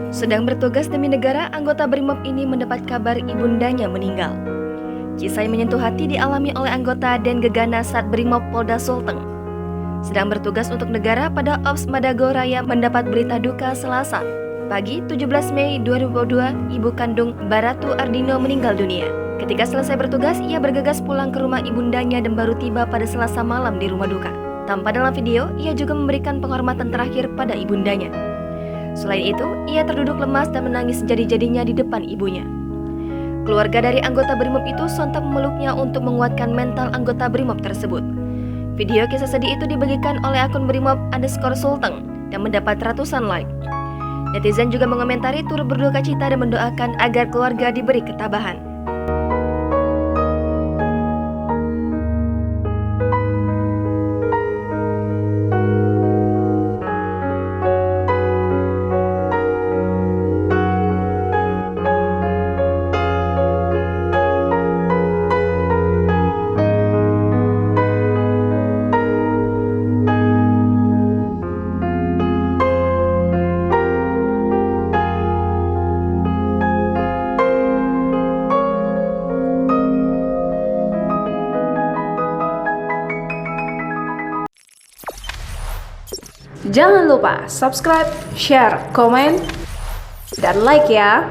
Sedang bertugas demi negara, anggota BRIMOB ini mendapat kabar ibundanya meninggal. Kisah yang menyentuh hati dialami oleh anggota Den Gegana Sat BRIMOB Polda Sulteng. Sedang bertugas untuk negara pada Ops Madago Raya mendapat berita duka Selasa. Pagi 17 Mei 2022, ibu kandung Baratu Ardino meninggal dunia. Ketika selesai bertugas, ia bergegas pulang ke rumah ibundanya dan baru tiba pada Selasa malam di rumah duka. Tampak dalam video, ia juga memberikan penghormatan terakhir pada ibundanya. Selain itu, ia terduduk lemas dan menangis jadi-jadinya di depan ibunya. Keluarga dari anggota BRIMOB itu sontak memeluknya untuk menguatkan mental anggota BRIMOB tersebut. Video kisah sedih itu dibagikan oleh akun BRIMOB_Sulteng dan mendapat ratusan like. Netizen juga mengomentari turut berduka cita dan mendoakan agar keluarga diberi ketabahan. Jangan lupa subscribe, share, komen, dan like ya.